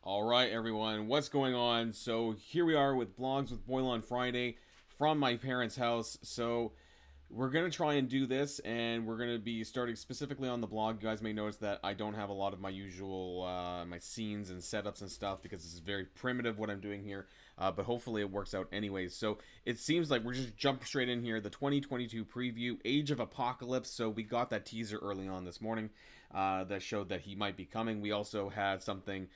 All right, everyone, what's going on? So here we are with Blogs with Boilon Friday from my parents' house. So we're going to try and do this, and we're going to be starting specifically on the blog. You guys may notice that I don't have a lot of my usual my scenes and setups and stuff because this is very primitive what I'm doing here, but hopefully it works out anyways. So it seems like we're just jump straight in here. The 2022 preview, Age of Apocalypse. So we got that teaser early on this morning that showed that he might be coming. We also had something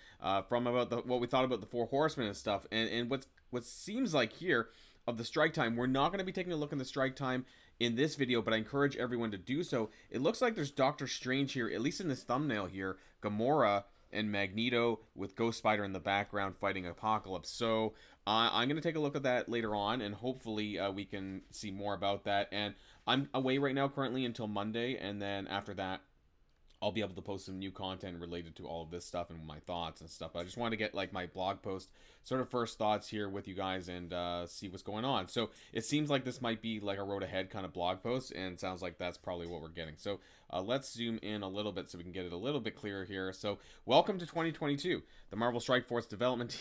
from about what we thought about the Four Horsemen and stuff. And what seems like here of the strike time, we're not going to be taking a look in the strike time in this video, but I encourage everyone to do so. It looks like there's Doctor Strange here, at least in this thumbnail here, Gamora and Magneto with Ghost Spider in the background fighting Apocalypse. So I'm going to take a look at that later on, and hopefully we can see more about that. And I'm away right now currently until Monday, and then after that I'll be able to post some new content related to all of this stuff and my thoughts and stuff. But I just wanted to get like my blog post sort of first thoughts here with you guys and see what's going on. So it seems like this might be like a road ahead kind of blog post, and it sounds like that's probably what we're getting. So let's zoom in a little bit so we can get it a little bit clearer here. So welcome to 2022, the Marvel Strike Force development.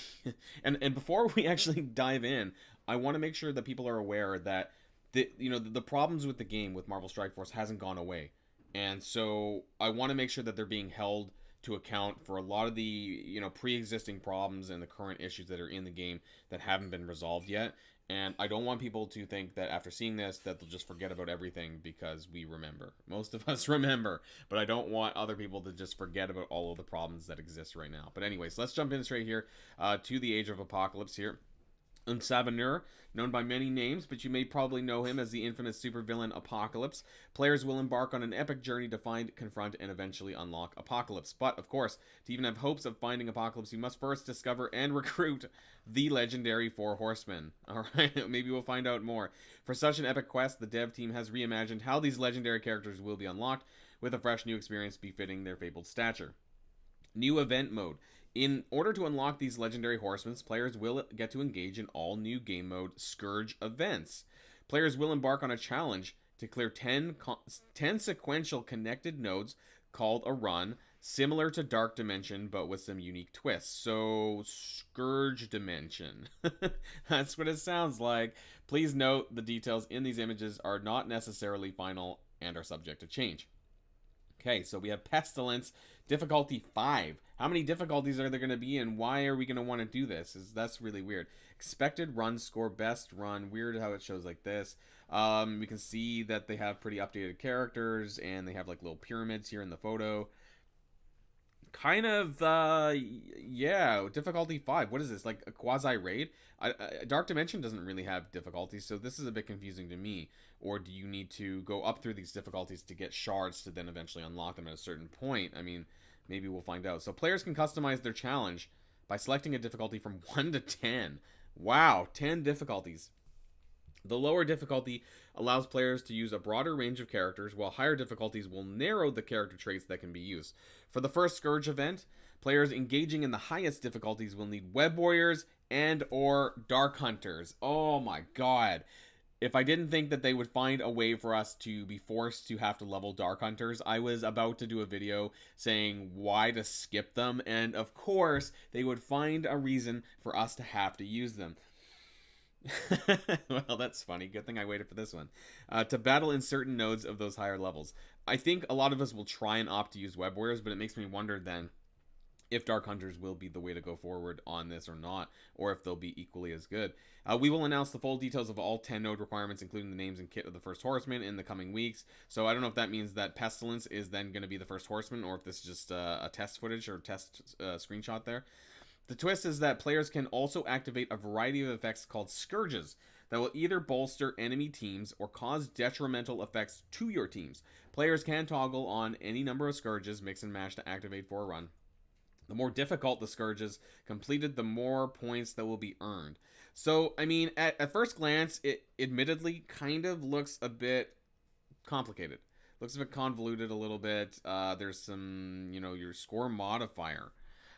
And before we actually dive in, I want to make sure that people are aware that the problems with the game with Marvel Strike Force hasn't gone away. And so I want to make sure that they're being held to account for a lot of the pre-existing problems and the current issues that are in the game that haven't been resolved yet. And I don't want people to think that after seeing this that they'll just forget about everything, because we remember. Most of us remember, but I don't want other people to just forget about all of the problems that exist right now. But anyways, let's jump in straight here to the Age of Apocalypse here. Sabanur, known by many names, but you may probably know him as the infamous supervillain Apocalypse. Players will embark on an epic journey to find, confront, and eventually unlock Apocalypse. But, of course, to even have hopes of finding Apocalypse, you must first discover and recruit the legendary Four Horsemen. Alright, maybe we'll find out more. For such an epic quest, the dev team has reimagined how these legendary characters will be unlocked, with a fresh new experience befitting their fabled stature. New event mode. In order to unlock these legendary horsemen, players will get to engage in all new game mode Scourge events. Players will embark on a challenge to clear 10 sequential connected nodes called a run, similar to Dark Dimension but with some unique twists. So, Scourge Dimension. That's what it sounds like. Please note the details in these images are not necessarily final and are subject to change. Okay, so we have Pestilence, difficulty 5. How many difficulties are there going to be, and why are we going to want to do this? That's really weird. Expected run score, best run. Weird how it shows like this. We can see that they have pretty updated characters, and they have like little pyramids here in the photo. Kind of, yeah, difficulty 5. What is this, like a quasi-raid? Dark Dimension doesn't really have difficulties, so this is a bit confusing to me. Or do you need to go up through these difficulties to get shards to then eventually unlock them at a certain point? I mean, maybe we'll find out. So players can customize their challenge by selecting a difficulty from 1 to 10. Wow, 10 difficulties. The lower difficulty allows players to use a broader range of characters, while higher difficulties will narrow the character traits that can be used. For the first Scourge event, players engaging in the highest difficulties will need Web Warriors and or Dark Hunters. Oh my god. If I didn't think that they would find a way for us to be forced to have to level Dark Hunters, I was about to do a video saying why to skip them, and of course, they would find a reason for us to have to use them. Well, that's funny. Good thing I waited for this one. To battle in certain nodes of those higher levels. I think a lot of us will try and opt to use Web Warriors, but it makes me wonder then if Dark Hunters will be the way to go forward on this or not, or if they'll be equally as good. We will announce the full details of all 10 node requirements, including the names and kit of the first Horseman, in the coming weeks. So I don't know if that means that Pestilence is then going to be the first Horseman, or if this is just a test footage or test screenshot there. The twist is that players can also activate a variety of effects called Scourges that will either bolster enemy teams or cause detrimental effects to your teams. Players can toggle on any number of Scourges, mix and match to activate for a run. The more difficult the Scourges completed, the more points that will be earned. So, I mean, at first glance, it admittedly kind of looks a bit complicated. Looks a bit convoluted a little bit. There's some, your score modifier.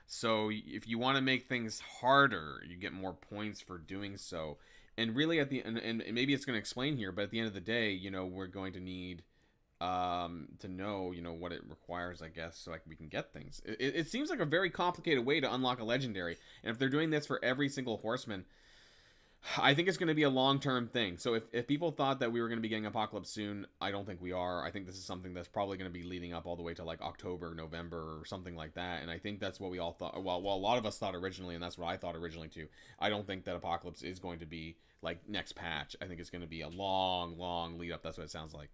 So if you want to make things harder, you get more points for doing so. And really at the end, and maybe it's going to explain here, but at the end of the day, we're going to need to know, you know, what it requires, I guess, so like we can get things. It seems like a very complicated way to unlock a legendary, and if they're doing this for every single horseman, I think it's going to be a long-term thing. So if people thought that we were going to be getting Apocalypse soon, I don't think we are. I think this is something that's probably going to be leading up all the way to like October, November, or something like that. And I think that's what we all thought. Well, a lot of us thought originally, and that's what I thought originally too. I don't think that Apocalypse is going to be like next patch. I think it's going to be a long, long lead up. That's what it sounds like.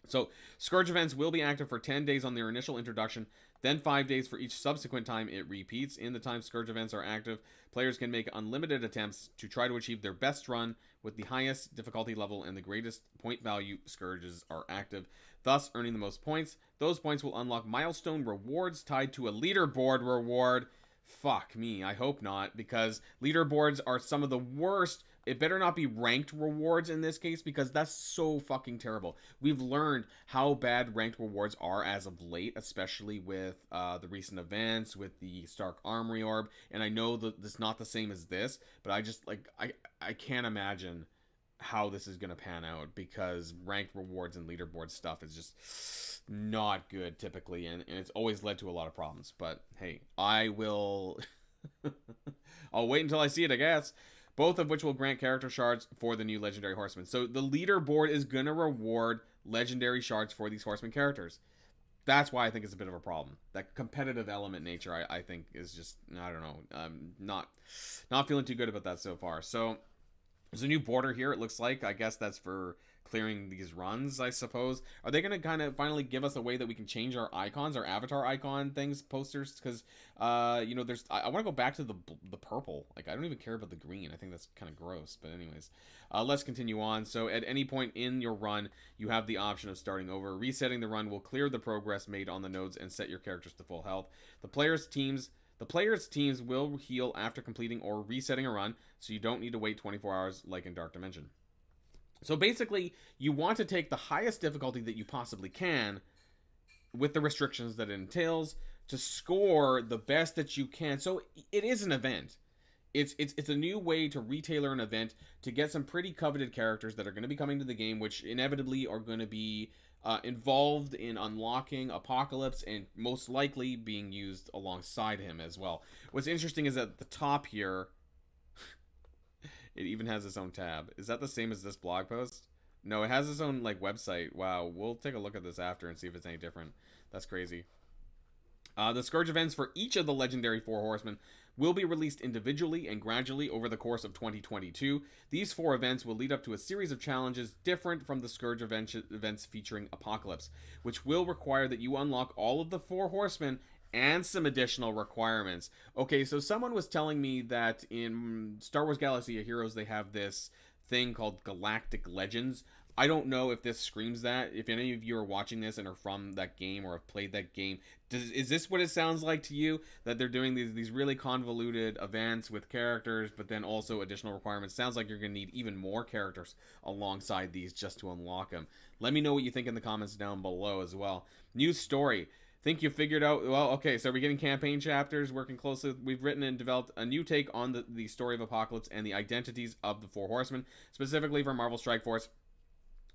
So, Scourge events will be active for 10 days on their initial introduction, then 5 days for each subsequent time it repeats. In the time Scourge events are active, players can make unlimited attempts to try to achieve their best run with the highest difficulty level and the greatest point value Scourges are active, thus earning the most points. Those points will unlock milestone rewards tied to a leaderboard reward. Fuck me, I hope not, because leaderboards are some of the worst. It better not be ranked rewards in this case, because that's so fucking terrible. We've learned how bad ranked rewards are as of late, especially with the recent events, with the Stark Armory Orb, and I know that it's not the same as this, but I just, like, I can't imagine how this is going to pan out, because ranked rewards and leaderboard stuff is just not good typically, and it's always led to a lot of problems. But hey, I will I'll wait until I see it, I guess. Both of which will grant character shards for the new legendary horsemen. So the leaderboard is gonna reward legendary shards for these horseman characters. That's why I think it's a bit of a problem. That competitive element nature, I think, is just, I don't know, not feeling too good about that so far. So there's a new border here, it looks like. I guess that's for clearing these runs, I suppose. Are they going to kind of finally give us a way that we can change our icons, our avatar icon things, posters? Because, you know, there's... I want to go back to the purple. Like, I don't even care about the green. I think that's kind of gross. But anyways, let's continue on. So at any point in your run, you have the option of starting over. Resetting the run will clear the progress made on the nodes and set your characters to full health. The players' teams will heal after completing or resetting a run, so you don't need to wait 24 hours like in Dark Dimension. So basically, you want to take the highest difficulty that you possibly can, with the restrictions that it entails, to score the best that you can. So it is an event. It's a new way to retailer an event to get some pretty coveted characters that are going to be coming to the game, which inevitably are going to be involved in unlocking Apocalypse and most likely being used alongside him as well. What's interesting is at the top here, it even has its own tab. Is that the same as this blog post? No, it has its own like website. Wow, we'll take a look at this after and see if it's any different. That's crazy. The Scourge events for each of the legendary 4 horsemen will be released individually and gradually over the course of 2022. These 4 events will lead up to a series of challenges different from the Scourge events featuring Apocalypse, which will require that you unlock all of the 4 horsemen and some additional requirements. Okay, so someone was telling me that in Star Wars Galaxy of Heroes they have this thing called Galactic Legends. I don't know if this screams that. If any of you are watching this and are from that game or have played that game, is this what it sounds like to you? That they're doing these really convoluted events with characters, but then also additional requirements? Sounds like you're going to need even more characters alongside these just to unlock them. Let me know what you think in the comments down below as well. New story. Think you figured out... Well, okay, so we're getting campaign chapters, working closely. We've written and developed a new take on the story of Apocalypse and the identities of the 4 horsemen, specifically for Marvel Strike Force.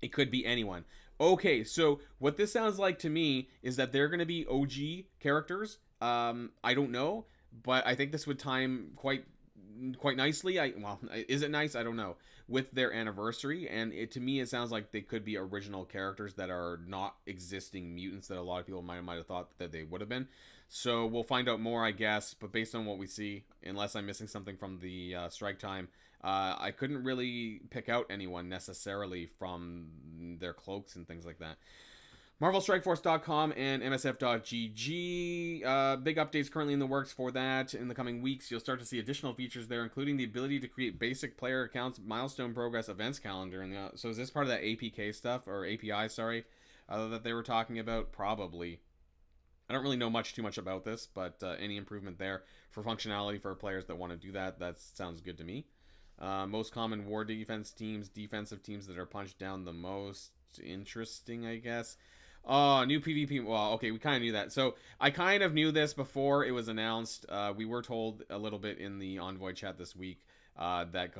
It could be anyone. Okay, so what this sounds like to me is that they're going to be OG characters. I don't know, but I think this would time quite nicely. Well, is it nice? I don't know. With their anniversary, and to me, it sounds like they could be original characters that are not existing mutants that a lot of people might have thought that they would have been. So we'll find out more, I guess. But based on what we see, unless I'm missing something from the strike time, I couldn't really pick out anyone necessarily from their cloaks and things like that. MarvelStrikeForce.com and MSF.gg. Big updates currently in the works for that. In the coming weeks, you'll start to see additional features there, including the ability to create basic player accounts, milestone progress, events calendar. And so is this part of that APK stuff, or API, sorry, that they were talking about? Probably. I don't really know too much about this, but any improvement there for functionality for players that want to do that sounds good to me. Most common war defense teams, defensive teams that are punched down the most. Interesting, I guess. Oh, new PvP. Well, okay, we kind of knew that. So I kind of knew this before it was announced. We were told a little bit in the Envoy chat this week that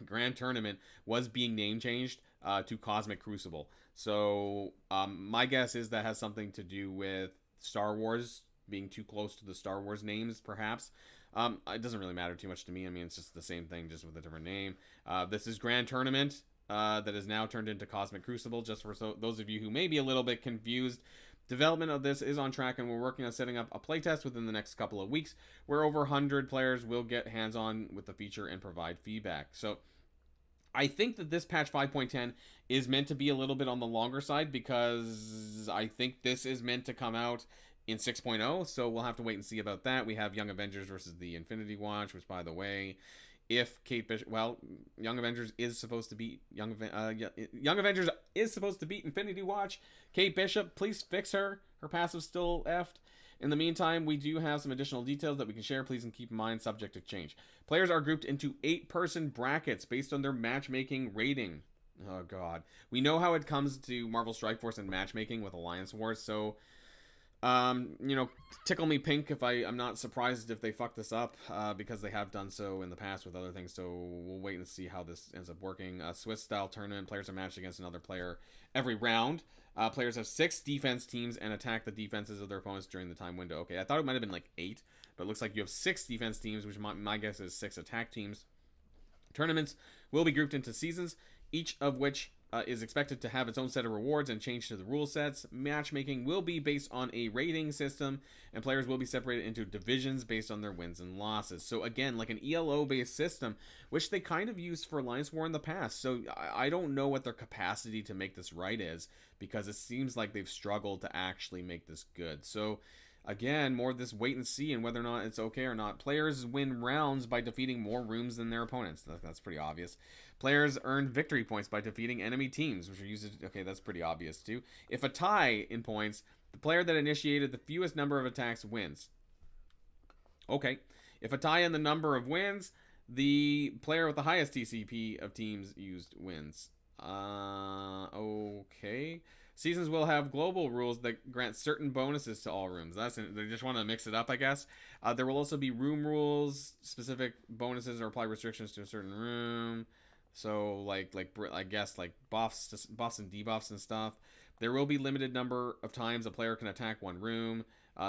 Grand Tournament was being name changed. to Cosmic Crucible. So my guess is that has something to do with Star Wars being too close to the Star Wars names, perhaps. It doesn't really matter too much to me. I mean, it's just the same thing, just with a different name. This is Grand Tournament that is now turned into Cosmic Crucible, just for those of you who may be a little bit confused. Development of this is on track, and we're working on setting up a playtest within the next couple of weeks where over 100 players will get hands-on with the feature and provide feedback. So I think that this patch 5.10 is meant to be a little bit on the longer side, because I think this is meant to come out in 6.0, so we'll have to wait and see about that. We have Young Avengers versus the Infinity Watch, which, by the way, if Kate Bishop, well, Young Avengers is supposed to beat Young Avengers is supposed to beat Infinity Watch. Kate Bishop, please fix her. Her passive's still effed. In the meantime, we do have some additional details that we can share. Please keep in mind, subject to change. Players are grouped into 8-person brackets based on their matchmaking rating. Oh god, we know how it comes to Marvel Strike Force and matchmaking with Alliance Wars, so you know, tickle me pink if I'm not surprised if they fuck this up, because they have done so in the past with other things, so we'll wait and see how this ends up working. Swiss style tournament, players are matched against another player every round. Players have 6 defense teams and attack the defenses of their opponents during the time window. Okay, I thought it might have been like 8, but it looks like you have 6 defense teams, which my guess is 6 attack teams. Tournaments will be grouped into seasons, each of which is expected to have its own set of rewards and change to the rule sets. Matchmaking will be based on a rating system, and players will be separated into divisions based on their wins and losses. So again, like an ELO-based system, which they kind of used for Alliance War in the past. So I don't know what their capacity to make this right is, because it seems like they've struggled to actually make this good. So again, more of this wait and see and whether or not it's okay or not. Players win rounds by defeating more rooms than their opponents. That's pretty obvious. Players earn victory points by defeating enemy teams, which are used. Okay, that's pretty obvious too. If a tie in points, the player that initiated the fewest number of attacks wins. Okay. If a tie in the number of wins, the player with the highest TCP of teams used wins. Okay. Seasons will have global rules that grant certain bonuses to all rooms. They just want to mix it up, I guess. There will also be room rules, specific bonuses or apply restrictions to a certain room. So like I guess like buffs and debuffs and stuff. There will be limited number of times a player can attack one room.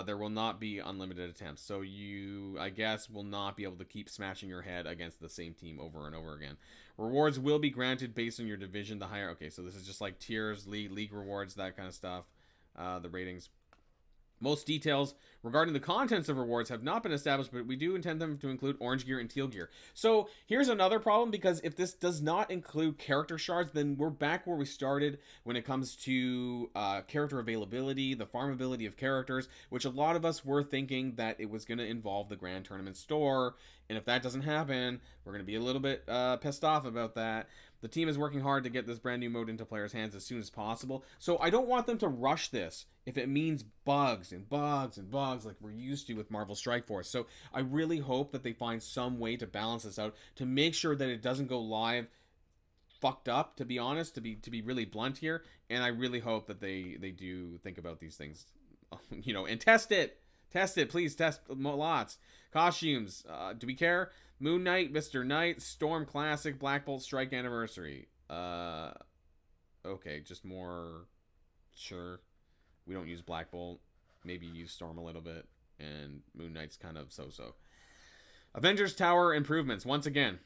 There will not be unlimited attempts. So you, I guess, will not be able to keep smashing your head against the same team over and over again. Rewards will be granted based on your division. The higher, okay, so this is just like tiers, league rewards, that kind of stuff. The ratings. Most details regarding the contents of rewards have not been established, but we do intend them to include orange gear and teal gear. So here's another problem, because if this does not include character shards, then we're back where we started when it comes to character availability, the farmability of characters, which a lot of us were thinking that it was going to involve the Grand Tournament store. And if that doesn't happen, we're going to be a little bit pissed off about that. The team is working hard to get this brand new mode into players' hands as soon as possible. So I don't want them to rush this if it means bugs and bugs and bugs like we're used to with Marvel Strike Force. So I really hope that they find some way to balance this out to make sure that it doesn't go live fucked up, to be honest, to be really blunt here. And I really hope that they do think about these things, you know, and test it. Test it, please. Test lots. Costumes. Do we care? Moon Knight, Mr. Knight, Storm Classic, Black Bolt Strike Anniversary. Okay, just more. Sure. We don't use Black Bolt. Maybe use Storm a little bit. And Moon Knight's kind of so-so. Avengers Tower improvements. Once again,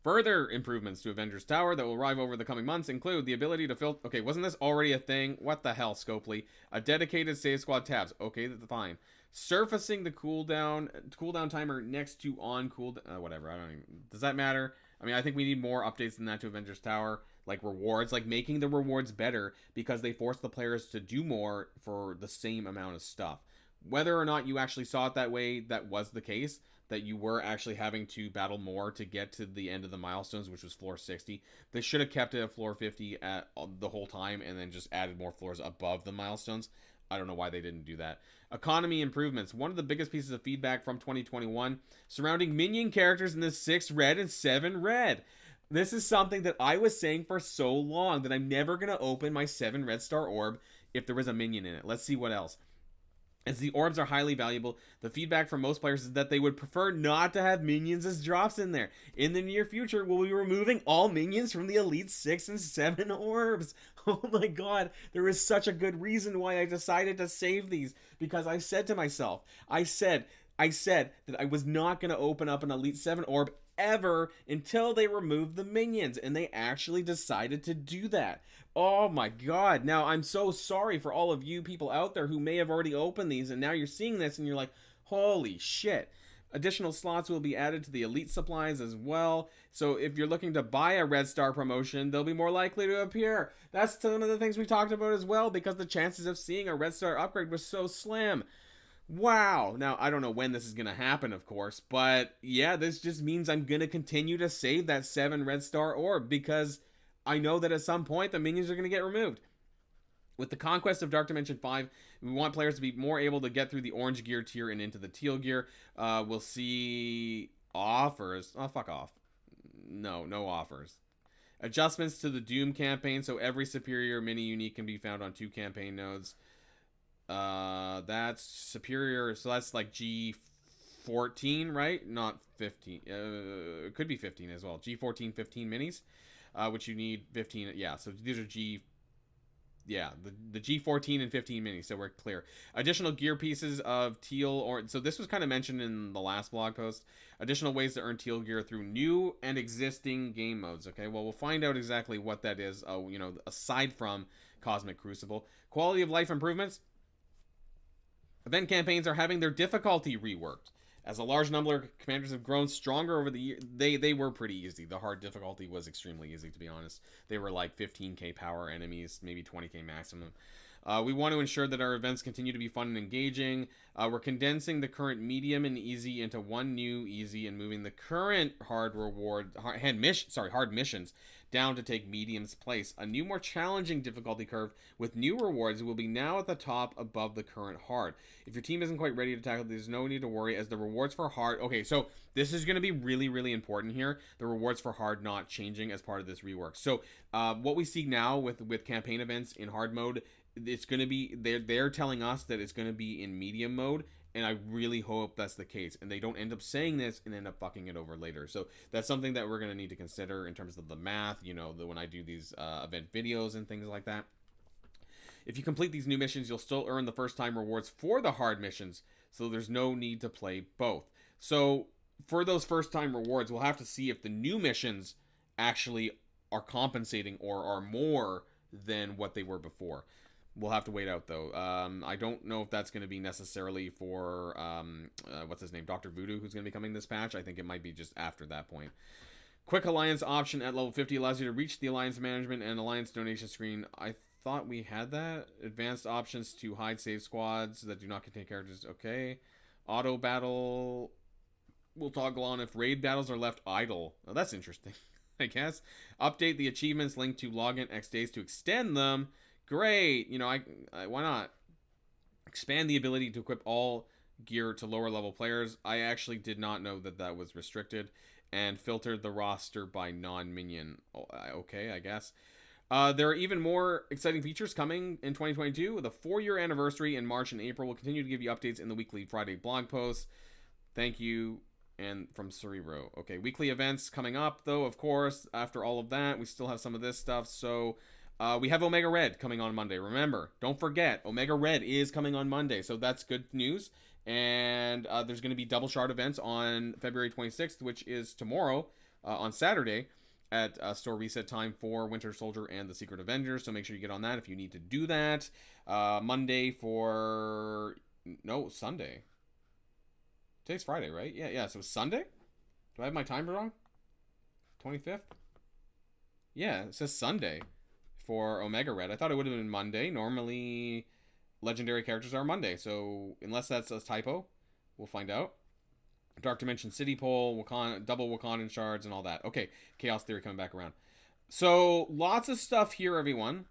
further improvements to Avengers Tower that will arrive over the coming months include the ability to filter. Okay, wasn't this already a thing? What the hell, Scopely? A dedicated save squad tabs. Okay, that's fine. Surfacing the cooldown timer next to on cooldown. Whatever. I don't even. Does that matter? I mean, I think we need more updates than that to Avengers Tower, like rewards, like making the rewards better because they force the players to do more for the same amount of stuff. Whether or not you actually saw it that way, that was the case. That you were actually having to battle more to get to the end of the milestones, which was floor 60. They should have kept it at floor 50 at the whole time and then just added more floors above the milestones. I don't know why they didn't do that. Economy improvements. One of the biggest pieces of feedback from 2021 surrounding minion characters in the 6 red and 7 red. This is something that I was saying for so long that I'm never going to open my 7 red star orb if there was a minion in it. Let's see what else. As the orbs are highly valuable, the feedback from most players is that they would prefer not to have minions as drops in there. In the near future, we'll be removing all minions from the Elite 6 and 7 orbs. Oh my god, there is such a good reason why I decided to save these. Because I said to myself, I said that I was not going to open up an Elite 7 orb ever until they removed the minions, and they actually decided to do that. Oh my god. Now, I'm so sorry for all of you people out there who may have already opened these, and now you're seeing this and you're like, holy shit. Additional slots will be added to the elite supplies as well. So if you're looking to buy a red star promotion, they'll be more likely to appear. That's some of the things we talked about as well, because the chances of seeing a red star upgrade was so slim. Wow. Now, I don't know when this is going to happen, of course, but yeah, this just means I'm going to continue to save that 7 red star orb, because I know that at some point the minions are going to get removed. With the conquest of Dark Dimension 5, we want players to be more able to get through the orange gear tier and into the teal gear. We'll see offers. Oh, fuck off. No offers. Adjustments to the Doom campaign, so every superior mini unique can be found on 2 campaign nodes. That's superior, so that's like G14, right? Not 15. It could be 15 as well. G14, 15 minis, which you need 15. Yeah, so these are the G14 and 15 minis, so we're clear. Additional gear pieces of teal, or so this was kind of mentioned in the last blog post. Additional ways to earn teal gear through new and existing game modes. Okay, well, we'll find out exactly what that is. Aside from Cosmic Crucible, quality of life improvements. Event campaigns are having their difficulty reworked. As a large number of commanders have grown stronger over the year, they were pretty easy. The hard difficulty was extremely easy, to be honest. They were like 15k power enemies, maybe 20k maximum. We want to ensure that our events continue to be fun and engaging. We're condensing the current medium and easy into one new easy, and moving the current hard missions down to take medium's place. A new, more challenging difficulty curve with new rewards will be now at the top above the current hard. If your team isn't quite ready to tackle, there's no need to worry, as the rewards for hard... Okay, so this is going to be really, really important here. The rewards for hard not changing as part of this rework. So what we see now with campaign events in hard mode, it's going to be... They're telling us that it's going to be in medium mode, and I really hope that's the case, and they don't end up saying this and end up fucking it over later. So that's something that we're going to need to consider in terms of the math, when I do these event videos and things like that. If you complete these new missions, you'll still earn the first time rewards for the hard missions, so there's no need to play both. So for those first time rewards, we'll have to see if the new missions actually are compensating or are more than what they were before. We'll have to wait out, though. I don't know if that's going to be necessarily for, what's his name, Dr. Voodoo, who's going to be coming this patch. I think it might be just after that point. Quick Alliance option at level 50 allows you to reach the Alliance management and Alliance donation screen. I thought we had that. Advanced options to hide save squads that do not contain characters. Okay. Auto battle will toggle on if raid battles are left idle. Oh, that's interesting, I guess. Update the achievements linked to login X days to extend them. Great. Why not? Expand the ability to equip all gear to lower level players. I actually did not know that that was restricted. And filtered the roster by non-minion. Okay, I guess. There are even more exciting features coming in 2022. The 4-year anniversary in March and April will continue to give you updates in the weekly Friday blog posts. Thank you. And from Cerebro. Okay, weekly events coming up, though, of course. After all of that, we still have some of this stuff. So we have Omega Red coming on Monday. Remember, don't forget, Omega Red is coming on Monday. So that's good news. And there's going to be double shard events on February 26th, which is tomorrow, on Saturday, at store reset time for Winter Soldier and the Secret Avengers. So make sure you get on that if you need to do that. Monday for... No, Sunday. Today's Friday, right? Yeah, so Sunday? Do I have my time wrong? 25th? Yeah, it says Sunday for Omega Red. I thought it would have been Monday. Normally... legendary characters are Monday, so unless that's a typo, we'll find out. Dark Dimension City Pole, double Wakandan shards, and all that. Okay, Chaos Theory coming back around. So, lots of stuff here, everyone.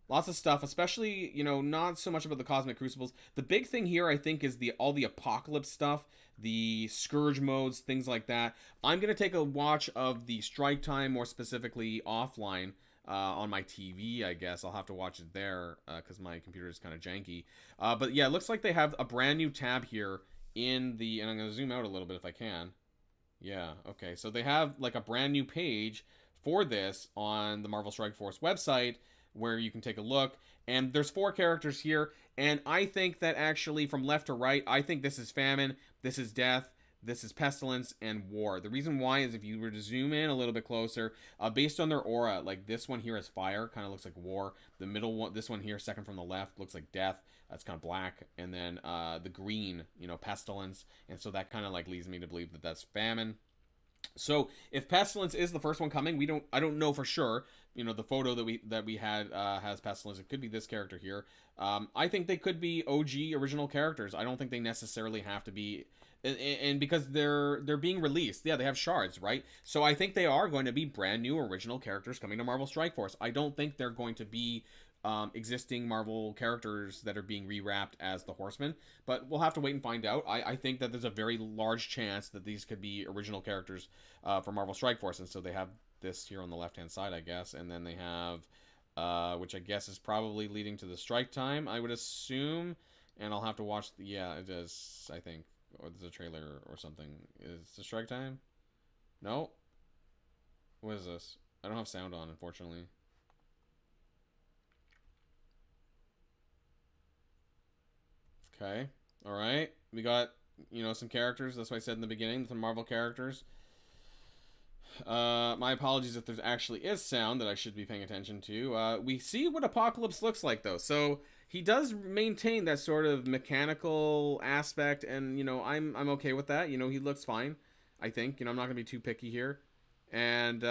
Lots of stuff, especially, not so much about the Cosmic Crucibles. The big thing here, I think, is all the Apocalypse stuff, the Scourge modes, things like that. I'm going to take a watch of the Strike Time, more specifically offline, on my TV, I guess. I'll have to watch it there because my computer is kind of janky. But yeah, it looks like they have a brand new tab here in the, and I'm going to zoom out a little bit if I can. Yeah, okay. So they have like a brand new page for this on the Marvel Strike Force website where you can take a look. And there's 4 characters here. And I think that actually from left to right, I think this is Famine, this is Death, this is Pestilence, and War. The reason why is if you were to zoom in a little bit closer, based on their aura, like this one here is Fire, kind of looks like War. The middle one, this one here, second from the left, looks like Death. That's kind of black. And then the green, Pestilence. And so that kind of like leads me to believe that that's Famine. So if Pestilence is the first one coming, I don't know for sure. The photo that we had has Pestilence. It could be this character here. I think they could be OG original characters. I don't think they necessarily have to be, and because they're being released, yeah, they have shards, right? So I think they are going to be brand new original characters coming to Marvel Strike Force. I don't think they're going to be existing Marvel characters that are being rewrapped as the Horsemen, but we'll have to wait and find out. I think that there's a very large chance that these could be original characters for Marvel Strike Force, and so they have this here on the left hand side, I guess, and then they have which I guess is probably leading to the strike time, I would assume, and I'll have to watch yeah, it is, I think, or there's a trailer or something. Is the strike time? No? What is this? I don't have sound on, unfortunately. Okay. All right. We got, some characters. That's what I said in the beginning. Some Marvel characters. My apologies if there actually is sound that I should be paying attention to. We see what Apocalypse looks like, though. So he does maintain that sort of mechanical aspect, and, I'm okay with that. He looks fine, I think. I'm not going to be too picky here. And,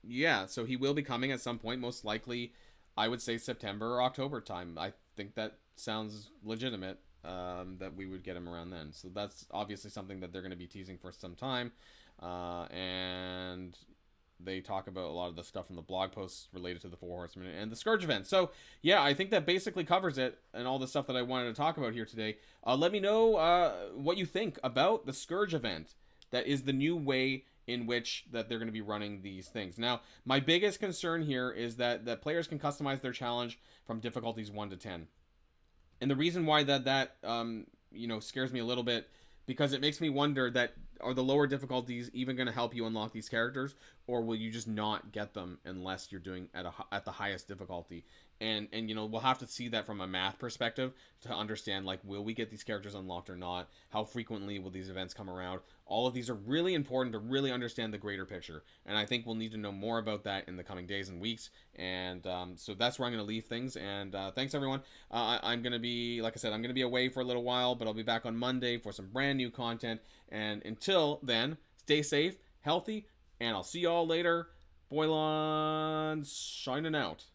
yeah, so he will be coming at some point, most likely, I would say September or October time. I think that sounds legitimate, that we would get him around then. So that's obviously something that they're going to be teasing for some time. And they talk about a lot of the stuff in the blog posts related to the 4 Horsemen and the Scourge event. So, yeah, I think that basically covers it and all the stuff that I wanted to talk about here today. Let me know what you think about the Scourge event. That is the new way in which that they're going to be running these things. Now, my biggest concern here is that players can customize their challenge from difficulties 1 to 10. And the reason why that scares me a little bit, because it makes me wonder that are the lower difficulties even going to help you unlock these characters, or will you just not get them unless you're doing at the highest difficulty? And we'll have to see that from a math perspective to understand, like, will we get these characters unlocked or not? How frequently will these events come around? All of these are really important to really understand the greater picture, and I think we'll need to know more about that in the coming days and weeks. And so that's where I'm going to leave things. And thanks, everyone. I'm going to be, like I said, I'm going to be away for a little while, but I'll be back on Monday for some brand new content. And until then, stay safe, healthy, and I'll see y'all later. Boilon signing out.